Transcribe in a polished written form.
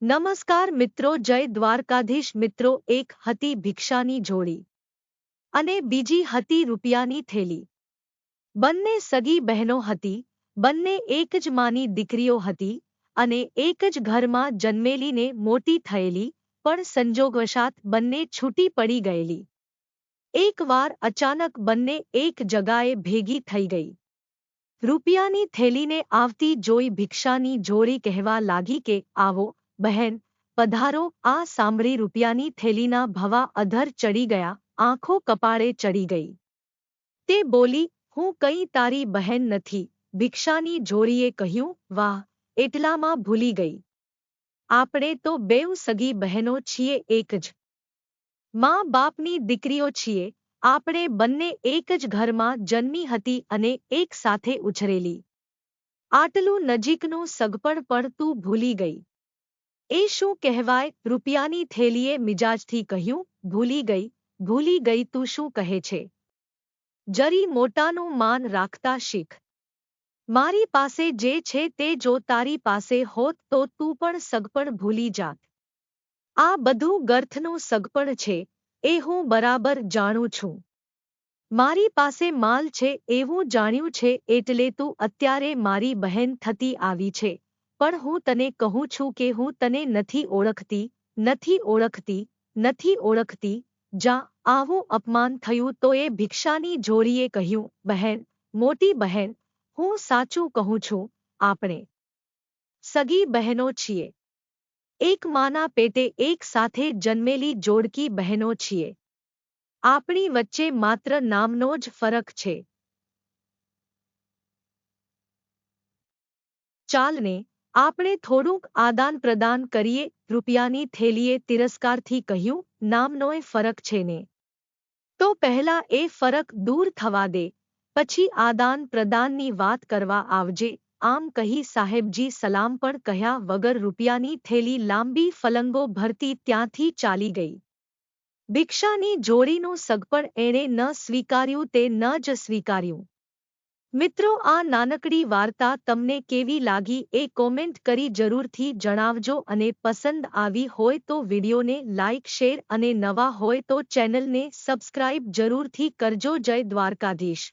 નમસ્કાર મિત્રો, જય દ્વારકાધીશ મિત્રો. એક હતી ભિક્ષાની જોડી અને બીજી હતી રૂપિયાની થેલી. બંને સગી બહેનો હતી, બંને એક જ માની દીકરીઓ હતી અને એક જ ઘરમાં જન્મેલી ને મોટી થયેલી, પણ સંજોગવશાત બંને છૂટી પડી ગયેલી. એકવાર અચાનક બંને એક જગાએ ભેગી થઈ ગઈ. રૂપિયાની થેલીને આવતી જોઈ ભિક્ષાની જોડી કહેવા લાગી કે, આવો બહેન, પધારો. આ સાંભળી રૂપિયાની થેલીના ભવા અધર ચડી ગયા, આંખો કપાળે ચડી ગઈ. તે બોલી, હું કંઈ તારી બહેન નથી. ભિક્ષાની જોડીએ કહ્યું, વાહ, એટલામાં ભૂલી ગઈ. આપણે તો બેઉ સગી બહેનો છીએ, એક જ મા બાપની દીકરીઓ છીએ. આપણે બંને એક જ ઘરમાં જન્મી હતી અને એક સાથે ઉછરેલી. આટલું નજીકનું સગપણ પણ તું ભૂલી ગઈ. એ શું કહેવાય? રૂપિયાની થેલીએ મિજાજથી કહ્યું, ભૂલી ગઈ, ભૂલી ગઈ. તું શું કહે છે? જરી મોટાનું માન રાખતા શીખ. મારી પાસે જે છે તે જો તારી પાસે હોત તો તું પણ સગપણ ભૂલી જાત. આ બધું ગર્થનું સગપણ છે, એ હું બરાબર જાણું છું. મારી પાસે માલ છે એવું જાણ્યું છે, એટલે તું અત્યારે મારી બહેન થતી આવી છે. પણ હું તને કહું છું કે હું તને નથી ઓળખતી, નથી ઓળખતી, નથી ઓળખતી. જા, આવું અપમાન થયું તો? એ ભિક્ષાની જોડીએ કહ્યું, બહેન, મોટી બહેન, હું સાચું કહું છું. આપણે સગી બહેનો છીએ. એક માના પેટે એક સાથે જન્મેલી જોડકી બહેનો છીએ. આપણી વચ્ચે માત્ર નામનો જ ફરક છે. ચાલને, આપણે થોડુંક આદાન પ્રદાન કરીએ. રૂપિયાની થેલીએ તિરસ્કારથી કહ્યું, નામનોય ફરક છે ને? તો પહેલા એ ફરક દૂર થવા દે, પછી આદાન પ્રદાનની વાત કરવા આવજે. આમ કહી સાહેબજી સલામ પણ કહ્યા વગર રૂપિયાની થેલી લાંબી ફલંગો ભરતી ત્યાંથી ચાલી ગઈ. ભિક્ષાની જોડીનું સગપણ એણે ન સ્વીકાર્યું, તે ન જ સ્વીકાર્યું. મિત્રો, આ નાનકડી વાર્તા તમને કેવી લાગી એ કોમેન્ટ કરી જરૂરથી જણાવજો અને પસંદ આવી હોય તો વિડીયોને લાઇક, શેર અને નવા હોય તો ચેનલને સબસ્ક્રાઇબ જરૂરથી કરજો. જય દ્વારકાધીશ.